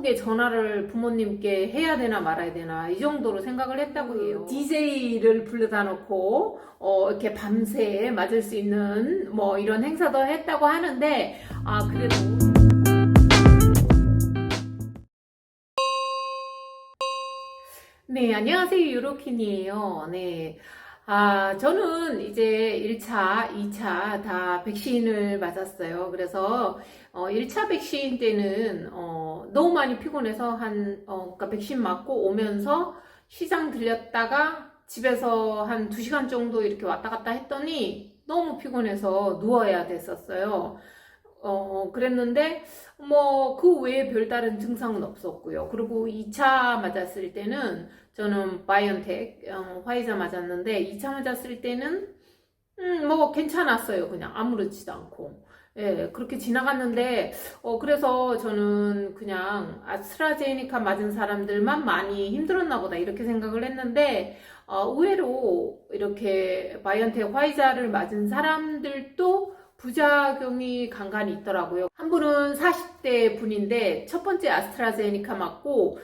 한국에 전화를 부모님께 해야 되나 말아야 되나 이 정도로 생각을 했다고 해요. DJ를 불러다 놓고 이렇게 밤새 맞을 수 있는 뭐 이런 행사도 했다고 하는데 그래도 네, 안녕하세요. 유로킨이에요. 네. 저는 이제 1차, 2차 다 백신을 맞았어요. 그래서, 1차 백신 때는, 너무 많이 피곤해서 그러니까 백신 맞고 오면서 시장 들렸다가 집에서 한 2시간 정도 이렇게 왔다 갔다 했더니 너무 피곤해서 누워야 됐었어요. 그랬는데, 그 외에 별다른 증상은 없었고요. 그리고 2차 맞았을 때는, 저는 바이언텍, 화이자 맞았는데, 2차 맞았을 때는, 괜찮았어요. 그냥 아무렇지도 않고. 예, 그렇게 지나갔는데, 그래서 저는 그냥 아스트라제네카 맞은 사람들만 많이 힘들었나 보다, 이렇게 생각을 했는데, 의외로 이렇게 바이언텍 화이자를 맞은 사람들도 부작용이 간간히 있더라고요. 한 분은 40대 분인데 첫 번째 아스트라제네카 맞고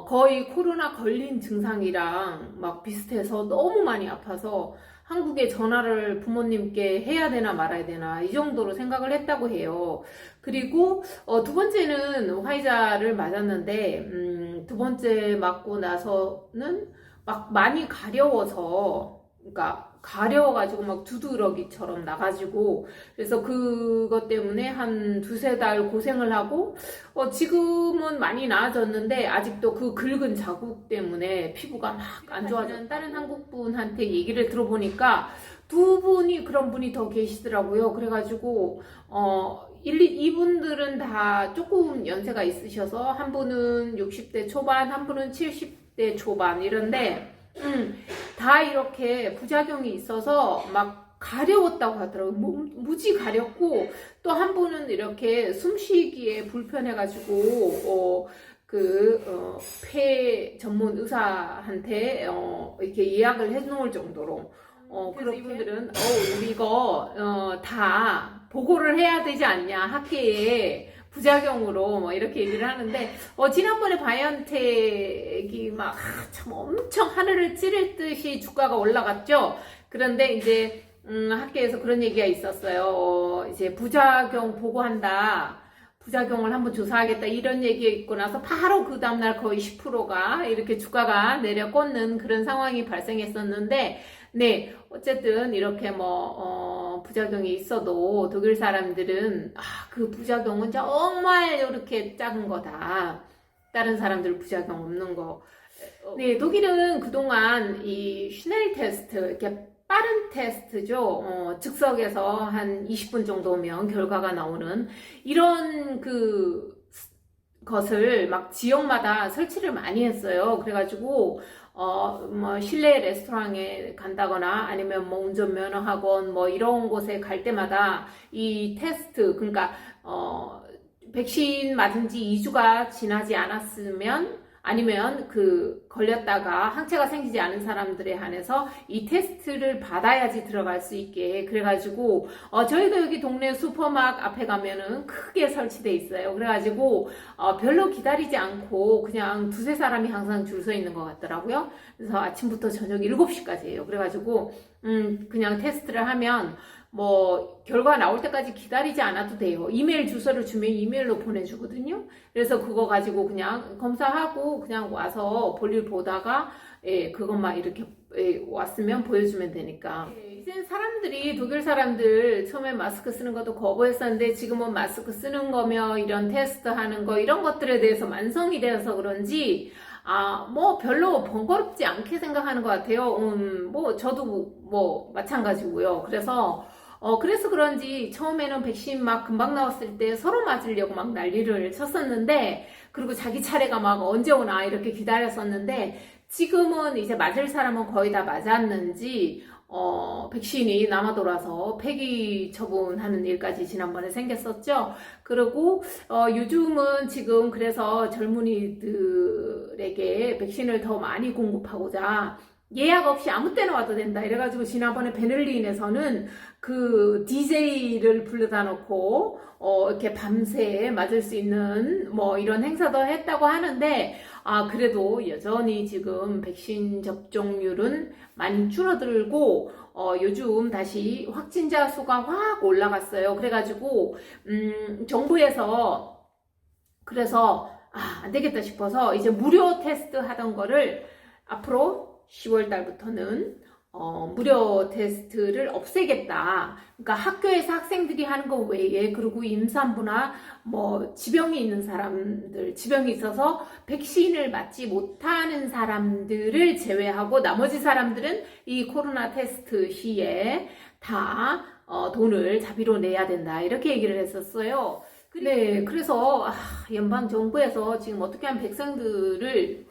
거의 코로나 걸린 증상이랑 막 비슷해서 너무 많이 아파서 한국에 전화를 부모님께 해야 되나 말아야 되나 이 정도로 생각을 했다고 해요. 그리고 두 번째는 화이자를 맞았는데 두 번째 맞고 나서는 막 많이 가려워서, 그러니까 가려워가지고 막 두드러기처럼 나가지고, 그래서 그것 때문에 한 두세 달 고생을 하고, 지금은 많이 나아졌는데 아직도 그 긁은 자국 때문에 피부가 막 안 좋아져. 다른 한국 분한테 얘기를 들어보니까 두 분이 그런 분이 더 계시더라고요. 그래가지고 이분들은 다 조금 연세가 있으셔서 한 분은 60대 초반, 한 분은 70대 초반 이런데 다 이렇게 부작용이 있어서 막 가려웠다고 하더라고요. 무지 가렵고 또 한 분은 이렇게 숨쉬기에 불편해가지고 폐 전문 의사한테 이렇게 예약을 해놓을 정도로 그래서 이분들은 우리 이거 다 보고를 해야 되지 않냐 학계에 부작용으로 뭐 이렇게 얘기를 하는데 지난번에 바이언텍이 막 참 엄청 하늘을 찌를 듯이 주가가 올라갔죠. 그런데 이제 학계에서 그런 얘기가 있었어요. 이제 부작용 보고한다. 부작용을 한번 조사하겠다 이런 얘기가 있고 나서 바로 그 다음날 거의 10%가 이렇게 주가가 내려 꽂는 그런 상황이 발생했었는데 네, 어쨌든 이렇게 부작용이 있어도 독일 사람들은 그 부작용은 정말 이렇게 작은 거다. 다른 사람들 부작용 없는 거. 네, 독일은 그동안 이 슈넬 테스트, 이렇게 빠른 테스트죠. 즉석에서 한 20분 정도면 결과가 나오는 이런 것을 막 지역마다 설치를 많이 했어요. 그래가지고 실내 레스토랑에 간다거나 아니면 운전면허 학원 이런 곳에 갈 때마다 이 테스트, 그러니까 백신 맞은 지 2주가 지나지 않았으면 아니면 걸렸다가 항체가 생기지 않은 사람들에 한해서 이 테스트를 받아야지 들어갈 수 있게 그래가지고 저희도 여기 동네 슈퍼마켓 앞에 가면은 크게 설치돼 있어요. 그래가지고 별로 기다리지 않고 그냥 두세 사람이 항상 줄 서 있는 것 같더라고요. 그래서 아침부터 저녁 7시까지예요. 그래가지고 그냥 테스트를 하면 결과 나올 때까지 기다리지 않아도 돼요. 이메일 주소를 주면 이메일로 보내주거든요. 그래서 그거 가지고 그냥 검사하고 그냥 와서 볼일 보다가 그것만 이렇게 왔으면 보여주면 되니까. 이제 사람들이 독일 사람들 처음에 마스크 쓰는 것도 거부했었는데 지금은 마스크 쓰는 거며 이런 테스트 하는 거 이런 것들에 대해서 만성이 되어서 그런지 별로 번거롭지 않게 생각하는 것 같아요. 저도 마찬가지고요. 그래서 그런지 처음에는 백신 막 금방 나왔을 때 서로 맞으려고 막 난리를 쳤었는데, 그리고 자기 차례가 막 언제 오나 이렇게 기다렸었는데, 지금은 이제 맞을 사람은 거의 다 맞았는지, 백신이 남아 돌아서 폐기 처분하는 일까지 지난번에 생겼었죠. 그리고 요즘은 지금 그래서 젊은이들에게 백신을 더 많이 공급하고자 예약 없이 아무 때나 와도 된다. 이래가지고 지난번에 베를린에서는 그 DJ를 불러다 놓고 이렇게 밤새 맞을 수 있는 뭐 이런 행사도 했다고 하는데 그래도 여전히 지금 백신 접종률은 많이 줄어들고 요즘 다시 확진자 수가 확 올라갔어요. 그래가지고 정부에서 그래서 안 되겠다 싶어서 이제 무료 테스트 하던 거를 앞으로 10월 달부터는 무료 테스트를 없애겠다. 그러니까 학교에서 학생들이 하는 거 외에 그리고 임산부나 뭐 지병이 있는 사람들, 지병이 있어서 백신을 맞지 못하는 사람들을 제외하고 나머지 사람들은 이 코로나 테스트 시에 다 돈을 자비로 내야 된다. 이렇게 얘기를 했었어요. 네, 그래서 연방 정부에서 지금 어떻게 하면 백성들을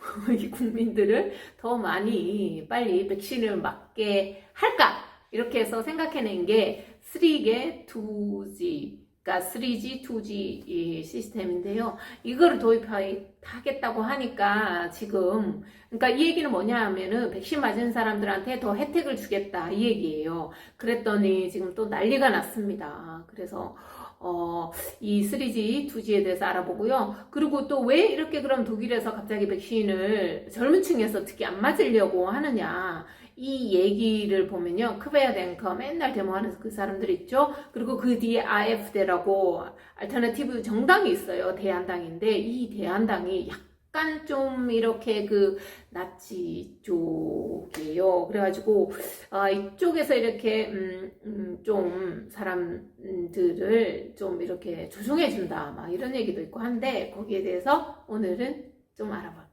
국민들을 더 많이 빨리 백신을 맞게 할까 이렇게 해서 생각해낸 게 3개 2G, 그러니까 3G, 2G 시스템인데요. 이거를 도입하겠다고 하니까 지금 그러니까 이 얘기는 뭐냐 하면은 백신 맞은 사람들한테 더 혜택을 주겠다 이 얘기예요. 그랬더니 지금 또 난리가 났습니다. 그래서 이 3G, 2G에 대해서 알아보고요. 그리고 또 왜 이렇게 그럼 독일에서 갑자기 백신을 젊은 층에서 특히 안 맞으려고 하느냐. 이 얘기를 보면요. 크베야댕커 맨날 데모하는 그 사람들 있죠. 그리고 그 뒤에 AfD라고 알터너티브 정당이 있어요. 대한당인데 이 대한당이 약간 좀 이렇게 그 나치 쪽이에요. 그래가지고 이쪽에서 이렇게 좀 사람들을 좀 이렇게 조종해준다 막 이런 얘기도 있고 한데 거기에 대해서 오늘은 좀 알아봐요.